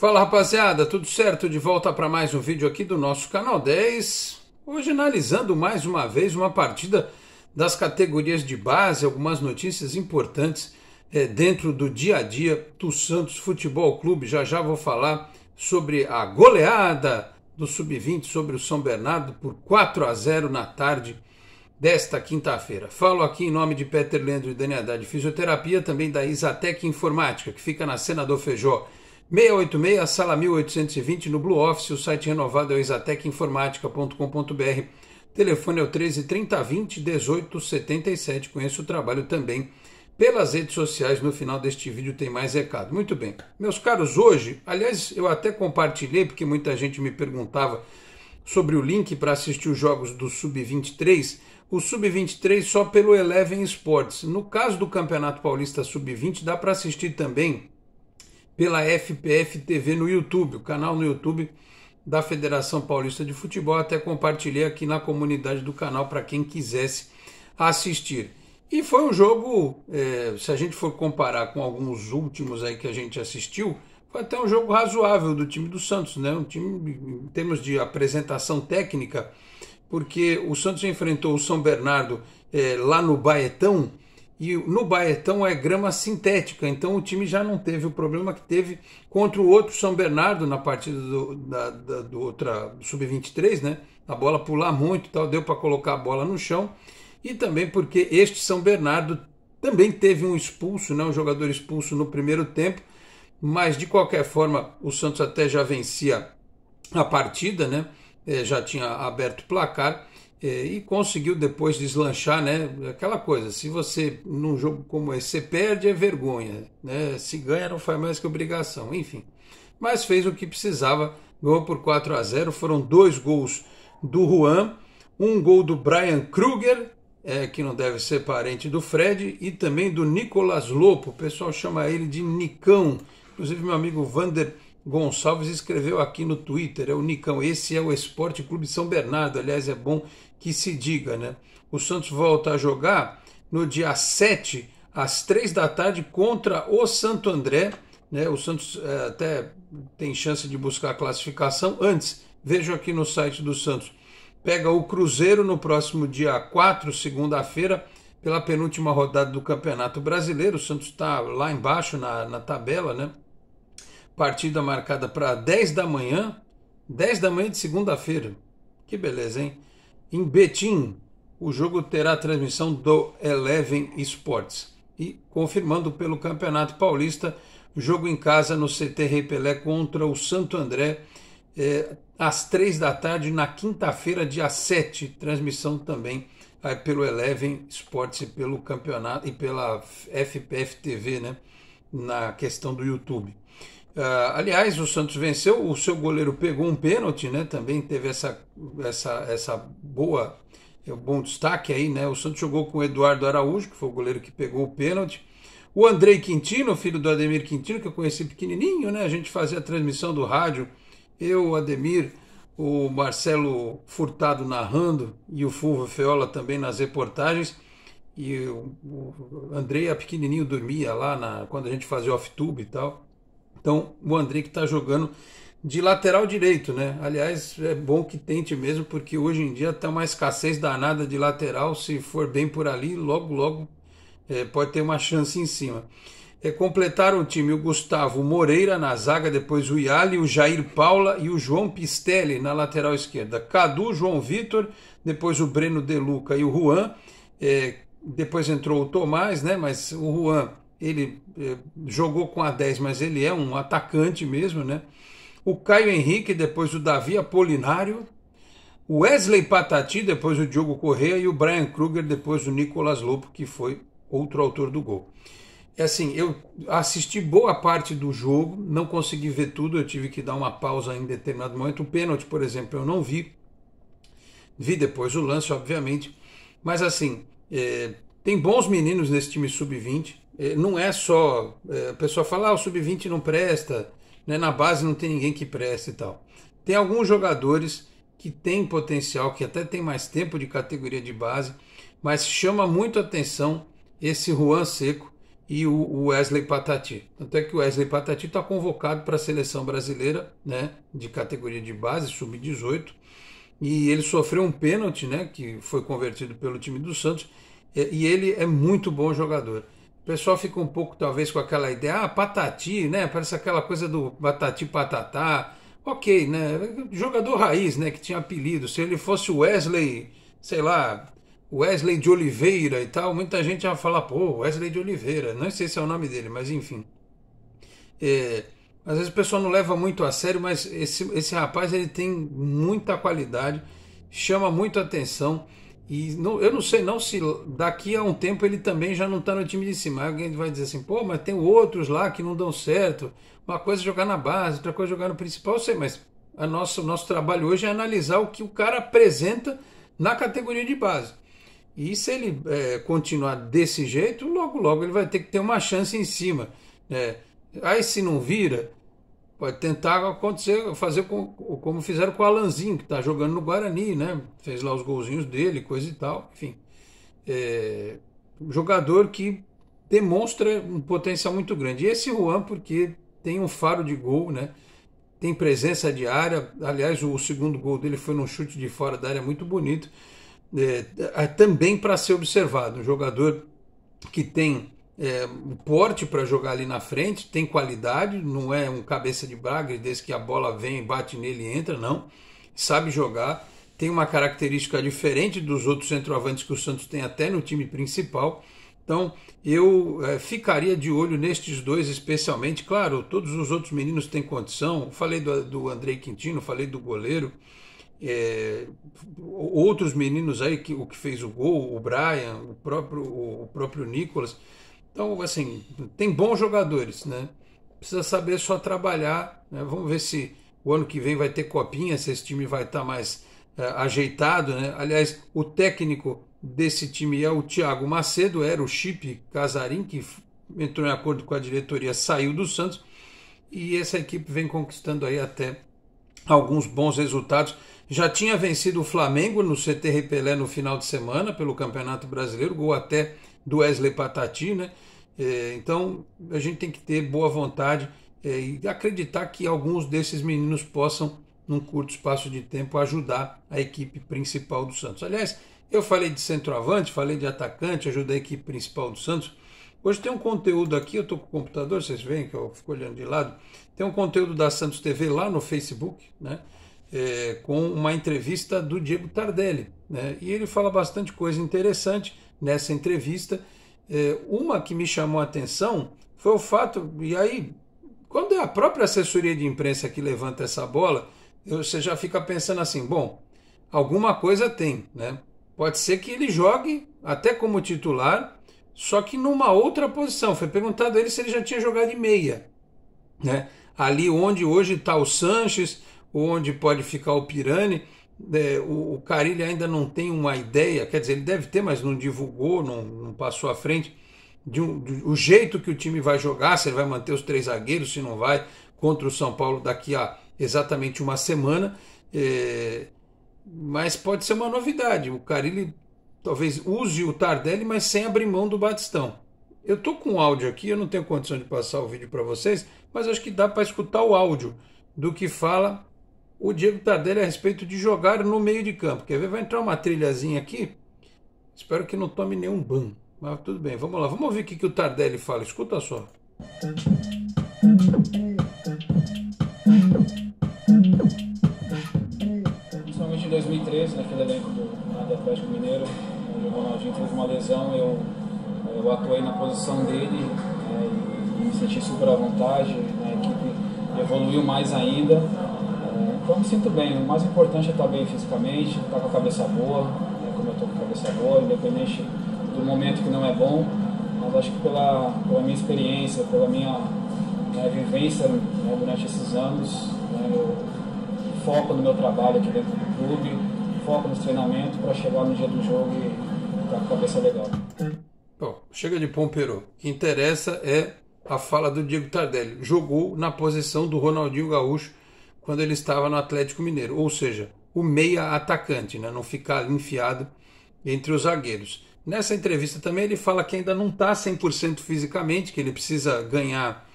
Fala rapaziada, tudo certo? De volta para mais um vídeo aqui do nosso canal 10. Hoje analisando mais uma vez uma partida das categorias de base, algumas notícias importantes dentro do dia a dia do Santos Futebol Clube. Já já vou falar sobre a goleada do Sub-20 sobre o São Bernardo por 4-0 na tarde desta quinta-feira. Falo aqui em nome de Peter Leandro e Dani Haddad Fisioterapia, também da Isatec Informática, que fica na Senador Feijó 686, sala 1820, no Blue Office. O site renovado é o isatecinformatica.com.br. Telefone é o 13 30 20 18 77. Conheço o trabalho também pelas redes sociais. No final deste vídeo tem mais recado. Muito bem, meus caros, hoje, aliás, eu até compartilhei, porque muita gente me perguntava sobre o link para assistir os jogos do Sub-23. O Sub-23 só pelo Eleven Sports. No caso do Campeonato Paulista Sub-20, dá para assistir também pela FPF TV no YouTube, o canal no YouTube da Federação Paulista de Futebol. Até compartilhei aqui na comunidade do canal para quem quisesse assistir. E foi um jogo, se a gente for comparar com alguns últimos aí que a gente assistiu, foi até um jogo razoável do time do Santos, né? Um time em termos de apresentação técnica, porque o Santos enfrentou o São Bernardo lá no Baetão, e no Baetão é grama sintética, então o time já não teve o problema que teve contra o outro São Bernardo na partida do Sub-23, né? A bola pular muito e tal, deu para colocar a bola no chão, e também porque este São Bernardo também teve um expulso, né? Um jogador expulso no primeiro tempo, mas de qualquer forma o Santos até já vencia a partida, né? Já tinha aberto o placar. E conseguiu depois deslanchar, né? Aquela coisa, se você num jogo como esse você perde, é vergonha, né? Se ganha não faz mais que obrigação, enfim. Mas fez o que precisava, ganhou por 4-0, foram 2 gols do Juan, um gol do Brian Kruger, que não deve ser parente do Fred, e também do Nicolas Lopo, o pessoal chama ele de Nicão, inclusive meu amigo Vander Gonçalves escreveu aqui no Twitter, é o Nicão. Esse é o Esporte Clube São Bernardo, aliás, é bom que se diga, né? O Santos volta a jogar no dia 7, às 3 da tarde, contra o Santo André, né? O Santos até tem chance de buscar a classificação. Antes, vejo aqui no site do Santos, pega o Cruzeiro no próximo dia 4, segunda-feira, pela penúltima rodada do Campeonato Brasileiro. O Santos está lá embaixo na tabela, né? Partida marcada para 10 da manhã de segunda-feira. Que beleza, hein? Em Betim, o jogo terá transmissão do Eleven Sports. E confirmando pelo Campeonato Paulista, jogo em casa no CT Rei Pelé contra o Santo André, às 3 da tarde, na quinta-feira, dia 7. Transmissão também pelo Eleven Sports e pelo campeonato e pela FPF TV, né? Na questão do YouTube. Aliás, o Santos venceu, o seu goleiro pegou um pênalti, né? Também teve bom destaque aí, né? O Santos jogou com o Eduardo Araújo, que foi o goleiro que pegou o pênalti. O Andrei Quintino, filho do Ademir Quintino, que eu conheci pequenininho, né? A gente fazia a transmissão do rádio, eu, o Ademir, o Marcelo Furtado narrando e o Fulvio Feola também nas reportagens. E o Andrei, pequenininho, dormia lá quando a gente fazia off-tube e tal. Então, o Andrei que está jogando de lateral direito, né? Aliás, é bom que tente mesmo, porque hoje em dia está uma escassez danada de lateral. Se for bem por ali, logo pode ter uma chance em cima. Completaram o time o Gustavo Moreira na zaga, depois o Iali, o Jair Paula e o João Pistelli na lateral esquerda. Cadu, João Vitor, depois o Breno De Luca e o Juan. Depois entrou o Tomás, né? Mas o Juan, ele jogou com a 10, mas ele é um atacante mesmo, né? O Caio Henrique, depois o Davi Apolinário, o Wesley Patati, depois o Diogo Corrêa, e o Brian Kruger, depois o Nicolas Lopo, que foi outro autor do gol. Assim, eu assisti boa parte do jogo, não consegui ver tudo, eu tive que dar uma pausa em determinado momento. O pênalti, por exemplo, eu não vi. Vi depois o lance, obviamente. Mas assim, tem bons meninos nesse time Sub-20. Não é só... a pessoa fala, o Sub-20 não presta, né? Na base não tem ninguém que preste e tal. Tem alguns jogadores que têm potencial, que até tem mais tempo de categoria de base, mas chama muito a atenção esse Juan Seco e o Wesley Patati. Tanto é que o Wesley Patati está convocado para a seleção brasileira, né, de categoria de base, sub-18, e ele sofreu um pênalti, né, que foi convertido pelo time do Santos, e ele é muito bom jogador. O pessoal fica um pouco, talvez, com aquela ideia, Patati, né, parece aquela coisa do Patati Patatá. Ok, né, jogador raiz, né, que tinha apelido. Se ele fosse Wesley, sei lá, Wesley de Oliveira e tal, muita gente ia falar, pô, Wesley de Oliveira, não sei se é o nome dele, mas enfim. Às vezes o pessoal não leva muito a sério, mas esse rapaz ele tem muita qualidade, chama muito atenção, e eu não sei não se daqui a um tempo ele também já não está no time de cima. Alguém vai dizer assim, pô, mas tem outros lá que não dão certo, uma coisa é jogar na base, outra coisa é jogar no principal, eu sei, mas o nosso trabalho hoje é analisar o que o cara apresenta na categoria de base. E se ele continuar desse jeito, logo logo ele vai ter que ter uma chance em cima. Aí se não vira, pode tentar acontecer, fazer como fizeram com o Alanzinho, que está jogando no Guarani, né? Fez lá os golzinhos dele, coisa e tal. Enfim, jogador que demonstra um potencial muito grande. E esse Juan, porque tem um faro de gol, né? Tem presença de área. Aliás, o segundo gol dele foi num chute de fora da área muito bonito. Também para ser observado, um jogador que tem porte para jogar ali na frente, tem qualidade, não é um cabeça de bagre desde que a bola vem, bate nele e entra, não, sabe jogar, tem uma característica diferente dos outros centroavantes que o Santos tem até no time principal. Então eu ficaria de olho nestes dois especialmente. Claro, todos os outros meninos têm condição, falei do Andrei Quintino, falei do goleiro, outros meninos aí, o que fez o gol, o Brian, o próprio Nicolas. Então, assim, tem bons jogadores, né? Precisa saber só trabalhar, né? Vamos ver se o ano que vem vai ter copinha, se esse time vai estar mais ajeitado, né? Aliás, o técnico desse time é o Thiago Macedo, era o Chip Casarim, que entrou em acordo com a diretoria, saiu do Santos, e essa equipe vem conquistando aí até alguns bons resultados. Já tinha vencido o Flamengo no CT Pelé no final de semana pelo Campeonato Brasileiro, gol até do Wesley Patati, né? Então a gente tem que ter boa vontade e acreditar que alguns desses meninos possam, num curto espaço de tempo, ajudar a equipe principal do Santos. Aliás, eu falei de centroavante, falei de atacante, ajudar a equipe principal do Santos. Hoje tem um conteúdo aqui, eu estou com o computador, vocês veem que eu fico olhando de lado, tem um conteúdo da Santos TV lá no Facebook, né? Com uma entrevista do Diego Tardelli, né? E ele fala bastante coisa interessante nessa entrevista. Uma que me chamou a atenção foi o fato, e aí, quando é a própria assessoria de imprensa que levanta essa bola, você já fica pensando assim, bom, alguma coisa tem, né? Pode ser que ele jogue até como titular, só que numa outra posição. Foi perguntado a ele se ele já tinha jogado de meia, né? Ali onde hoje está o Sanches, onde pode ficar o Pirani, o Carille ainda não tem uma ideia, quer dizer, ele deve ter, mas não divulgou, não passou à frente, o jeito que o time vai jogar, se ele vai manter os 3 zagueiros, se não vai, contra o São Paulo daqui a exatamente uma semana, mas pode ser uma novidade, o Carille talvez use o Tardelli, mas sem abrir mão do Batistão. Eu estou com o áudio aqui, eu não tenho condição de passar o vídeo para vocês, mas acho que dá para escutar o áudio do que fala o Diego Tardelli a respeito de jogar no meio de campo. Quer ver? Vai entrar uma trilhazinha aqui. Espero que não tome nenhum ban. Mas tudo bem, vamos lá. Vamos ouvir o que o Tardelli fala. Escuta só. Principalmente em 2013, naquele elenco do Atlético Mineiro, onde o Ronaldinho teve uma lesão, eu atuei na posição dele e me senti super à vontade. A equipe evoluiu mais ainda. Então me sinto bem, o mais importante é estar bem fisicamente, estar com a cabeça boa, como eu estou com a cabeça boa, independente do momento que não é bom, mas acho que pela minha experiência, pela minha vivência durante esses anos, eu foco no meu trabalho aqui dentro do clube, foco nos treinamentos para chegar no dia do jogo e estar com a cabeça legal. Bom, chega de Pompeiro. O que interessa é a fala do Diego Tardelli. Jogou na posição do Ronaldinho Gaúcho quando ele estava no Atlético Mineiro, ou seja, o meia atacante, né? Não ficar enfiado entre os zagueiros. Nessa entrevista também ele fala que ainda não está 100% fisicamente, que ele precisa ganhar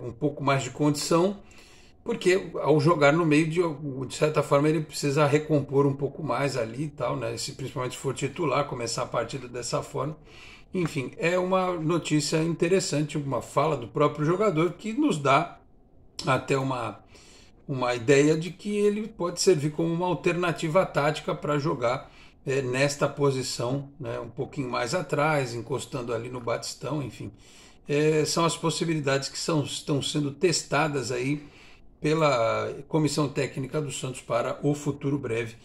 um pouco mais de condição, porque ao jogar no meio, de certa forma, ele precisa recompor um pouco mais ali e tal, né? Se, principalmente se for titular, começar a partida dessa forma. Enfim, é uma notícia interessante, uma fala do próprio jogador que nos dá até uma ideia de que ele pode servir como uma alternativa tática para jogar nesta posição, né? Um pouquinho mais atrás, encostando ali no Batistão, enfim. São as possibilidades que estão sendo testadas aí pela Comissão Técnica do Santos para o futuro breve,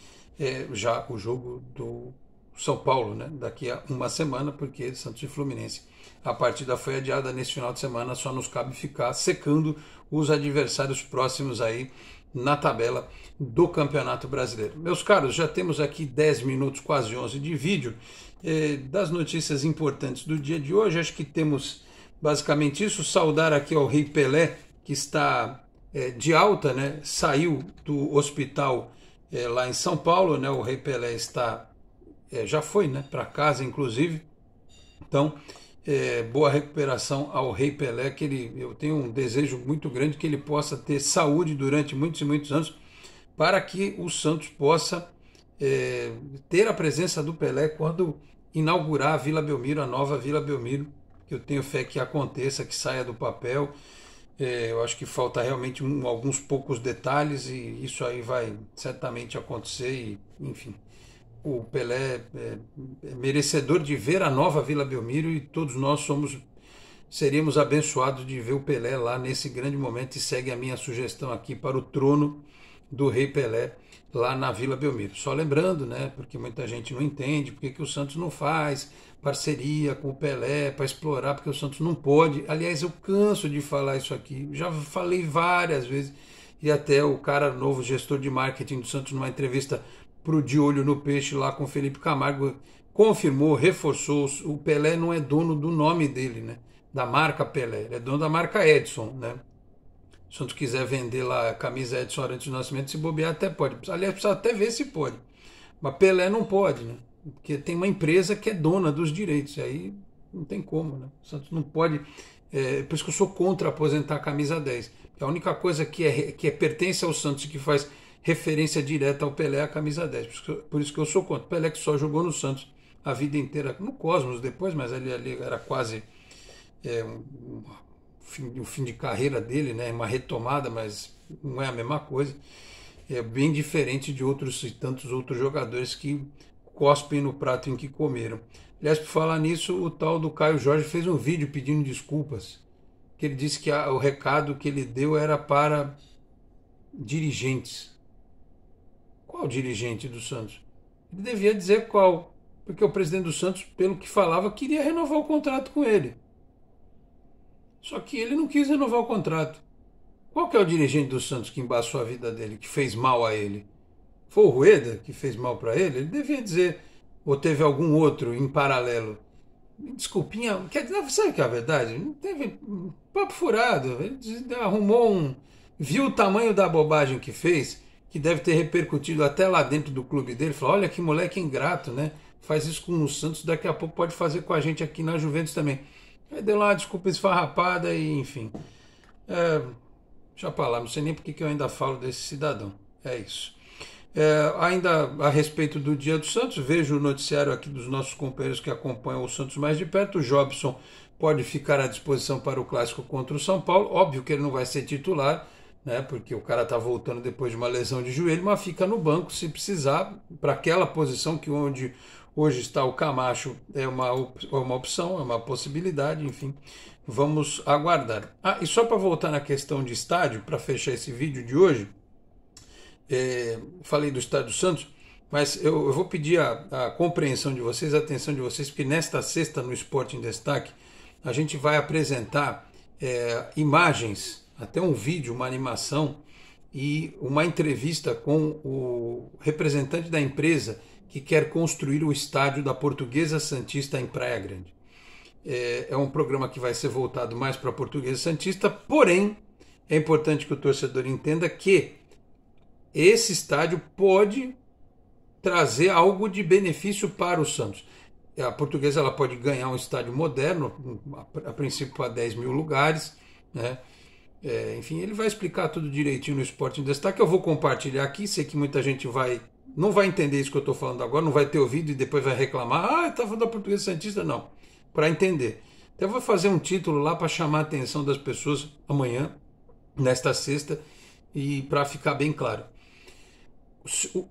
já o jogo do São Paulo, né? Daqui a uma semana, porque Santos e Fluminense, a partida foi adiada nesse final de semana, só nos cabe ficar secando os adversários próximos aí na tabela do Campeonato Brasileiro. Meus caros, já temos aqui 10 minutos, quase 11 de vídeo, das notícias importantes do dia de hoje. Acho que temos basicamente isso. Saudar aqui ao Rei Pelé, que está de alta, né? Saiu do hospital lá em São Paulo, né? O Rei Pelé está, já foi, né? Para casa, inclusive. Então, boa recuperação ao Rei Pelé, que eu tenho um desejo muito grande que ele possa ter saúde durante muitos e muitos anos, para que o Santos possa ter a presença do Pelé quando inaugurar a Vila Belmiro, a nova Vila Belmiro, que eu tenho fé que aconteça, que saia do papel. Eu acho que falta realmente alguns poucos detalhes e isso aí vai certamente acontecer e, enfim, o Pelé é merecedor de ver a nova Vila Belmiro e todos nós seríamos abençoados de ver o Pelé lá nesse grande momento, e segue a minha sugestão aqui para o trono do Rei Pelé lá na Vila Belmiro. Só lembrando, né, porque muita gente não entende porque que o Santos não faz parceria com o Pelé para explorar, porque o Santos não pode. Aliás, eu canso de falar isso aqui, já falei várias vezes, e até o cara novo, gestor de marketing do Santos, numa entrevista para o De Olho no Peixe lá com o Felipe Camargo, confirmou, reforçou: o Pelé não é dono do nome dele, né, da marca Pelé, ele é dono da marca Edson, né. Se o Santos quiser vender lá a camisa Edson Arantes do Nascimento, se bobear até pode. Aliás, precisa até ver se pode. Mas Pelé não pode, né? Porque tem uma empresa que é dona dos direitos. E aí não tem como, né? O Santos não pode. Por isso que eu sou contra aposentar a camisa 10. A única coisa que pertence ao Santos e que faz referência direta ao Pelé é a camisa 10. Por isso que eu sou contra. Pelé que só jogou no Santos a vida inteira, no Cosmos depois, mas ali era quase o fim de carreira dele, né? Uma retomada, mas não é a mesma coisa. É bem diferente de outros e tantos outros jogadores que cospem no prato em que comeram. Aliás, por falar nisso, o tal do Caio Jorge fez um vídeo pedindo desculpas, que ele disse que o recado que ele deu era para dirigentes. Qual dirigente do Santos? Ele devia dizer qual, porque o presidente do Santos, pelo que falava, queria renovar o contrato com ele. Só que ele não quis renovar o contrato. Qual que é o dirigente do Santos que embaçou a vida dele, que fez mal a ele? Foi o Rueda que fez mal para ele? Ele devia dizer, ou teve algum outro em paralelo? Desculpinha, sabe o que é a verdade? Não teve papo furado. Ele arrumou viu o tamanho da bobagem que fez, que deve ter repercutido até lá dentro do clube dele. Falou: olha que moleque ingrato, né? Faz isso com o Santos, daqui a pouco pode fazer com a gente aqui na Juventus também. Aí deu lá uma desculpa esfarrapada e, enfim. Deixa pra lá, não sei nem porque que eu ainda falo desse cidadão. É isso. Ainda a respeito do Dia do Santos, vejo o noticiário aqui dos nossos companheiros que acompanham o Santos mais de perto. O Jobson pode ficar à disposição para o clássico contra o São Paulo. Óbvio que ele não vai ser titular, né, porque o cara está voltando depois de uma lesão de joelho, mas fica no banco se precisar, para aquela posição que onde hoje está o Camacho é uma opção, é uma possibilidade, enfim. Vamos aguardar. E só para voltar na questão de estádio, para fechar esse vídeo de hoje, falei do Estádio Santos, mas eu vou pedir a compreensão de vocês, a atenção de vocês, porque nesta sexta no Esporte em Destaque, a gente vai apresentar imagens, até um vídeo, uma animação e uma entrevista com o representante da empresa que quer construir o estádio da Portuguesa Santista em Praia Grande. É um programa que vai ser voltado mais para a Portuguesa Santista, porém é importante que o torcedor entenda que esse estádio pode trazer algo de benefício para o Santos. a Portuguesa ela pode ganhar um estádio moderno, a princípio para 10 mil lugares, né? Enfim, ele vai explicar tudo direitinho no Esporte em Destaque. Eu vou compartilhar aqui, sei que muita gente não vai entender isso que eu estou falando agora, não vai ter ouvido e depois vai reclamar, está falando da Portuguesa Santista, não, para entender. Então eu vou fazer um título lá para chamar a atenção das pessoas amanhã, nesta sexta, e para ficar bem claro.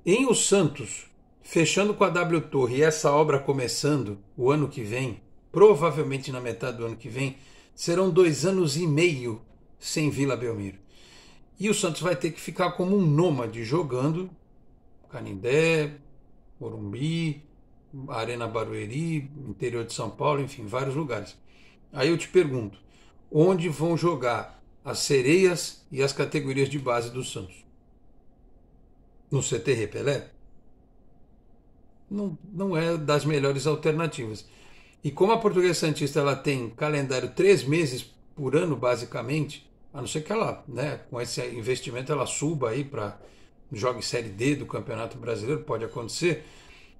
Em o Santos, fechando com a W Torre e essa obra começando o ano que vem, provavelmente na metade do ano que vem, serão 2 anos e meio sem Vila Belmiro. E o Santos vai ter que ficar como um nômade jogando Canindé, Morumbi, Arena Barueri, interior de São Paulo, enfim, vários lugares. Aí eu te pergunto, onde vão jogar as sereias e as categorias de base do Santos? No CT Pelé? Não é das melhores alternativas. E como a Portuguesa Santista ela tem calendário 3 meses por ano, basicamente, a não ser que ela, né, com esse investimento, ela suba aí para jogue Série D do Campeonato Brasileiro, pode acontecer.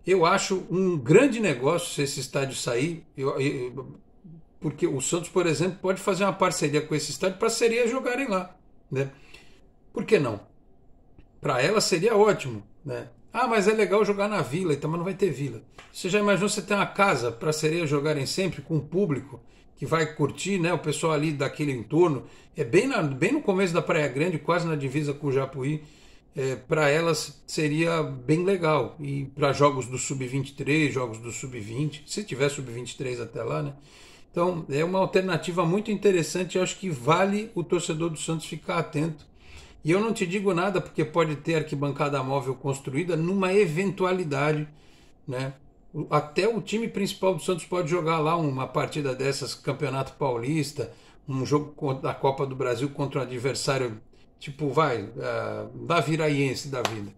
Eu acho um grande negócio se esse estádio sair, porque o Santos, por exemplo, pode fazer uma parceria com esse estádio para as sereias jogarem lá, né? Por que não? Para ela seria ótimo, né? Ah, mas é legal jogar na Vila, então, mas não vai ter Vila. Você já imaginou você ter uma casa para as sereias jogarem sempre com o público que vai curtir, né? O pessoal ali daquele entorno. É bem no começo da Praia Grande, quase na divisa com o Japuí. Para elas seria bem legal. E para jogos do Sub-23, jogos do Sub-20, se tiver Sub-23 até lá, né? Então é uma alternativa muito interessante. Eu acho que vale o torcedor do Santos ficar atento. E eu não te digo nada porque pode ter arquibancada móvel construída numa eventualidade, né? Até o time principal do Santos pode jogar lá uma partida dessas, Campeonato Paulista, um jogo da Copa do Brasil contra um adversário tipo, da Viraiense da vida.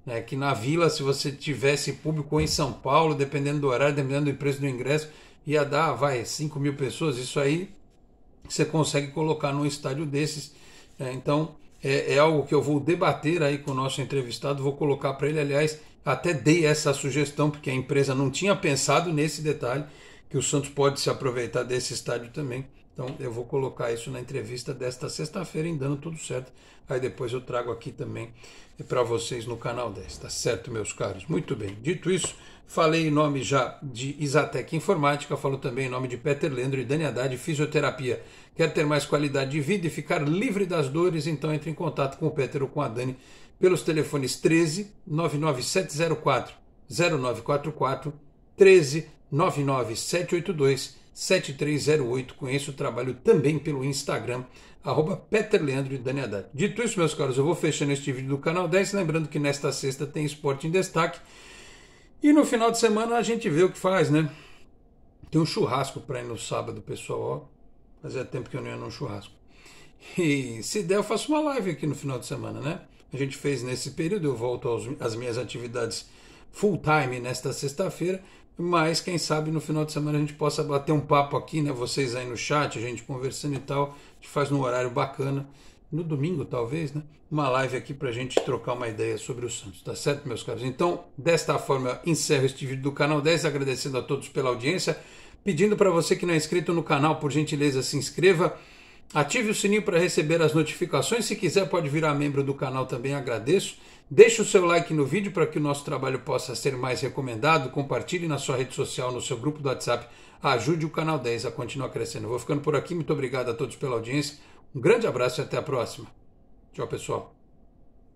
Né? Que na Vila, se você tivesse público ou em São Paulo, dependendo do horário, dependendo do preço do ingresso, ia dar, 5 mil pessoas. Isso aí você consegue colocar num estádio desses. Né? Então, é algo que eu vou debater aí com o nosso entrevistado, vou colocar para ele, aliás, até dei essa sugestão, porque a empresa não tinha pensado nesse detalhe, que o Santos pode se aproveitar desse estádio também. Então eu vou colocar isso na entrevista desta sexta-feira, em dando tudo certo. Aí depois eu trago aqui também para vocês no canal 10, tá certo, meus caros? Muito bem, dito isso, falei em nome já de Isatec Informática, falo também em nome de Peter Leandro e Dani Haddad, Fisioterapia. Quer ter mais qualidade de vida e ficar livre das dores? Então entre em contato com o Peter ou com a Dani pelos telefones 13 99704 0944, 13 99782 7308. Conheço o trabalho também pelo Instagram, @PeterLeandro e Dani Haddad. Dito isso, meus caros, eu vou fechando este vídeo do canal 10, lembrando que nesta sexta tem Esporte em Destaque. E no final de semana a gente vê o que faz, né? Tem um churrasco para ir no sábado, pessoal, ó. Fazia tempo que eu não ia num churrasco. E se der, eu faço uma live aqui no final de semana, né? A gente fez nesse período, eu volto às minhas atividades full time nesta sexta-feira, mas quem sabe no final de semana a gente possa bater um papo aqui, né? Vocês aí no chat, a gente conversando e tal, a gente faz num horário bacana, no domingo talvez, né? Uma live aqui pra gente trocar uma ideia sobre o Santos, tá certo, meus caros? Então, desta forma, eu encerro este vídeo do canal 10, agradecendo a todos pela audiência, pedindo para você que não é inscrito no canal, por gentileza, se inscreva, ative o sininho para receber as notificações, se quiser pode virar membro do canal também, agradeço. Deixe o seu like no vídeo para que o nosso trabalho possa ser mais recomendado, compartilhe na sua rede social, no seu grupo do WhatsApp, ajude o canal 10 a continuar crescendo. Eu vou ficando por aqui, muito obrigado a todos pela audiência, um grande abraço e até a próxima. Tchau, pessoal.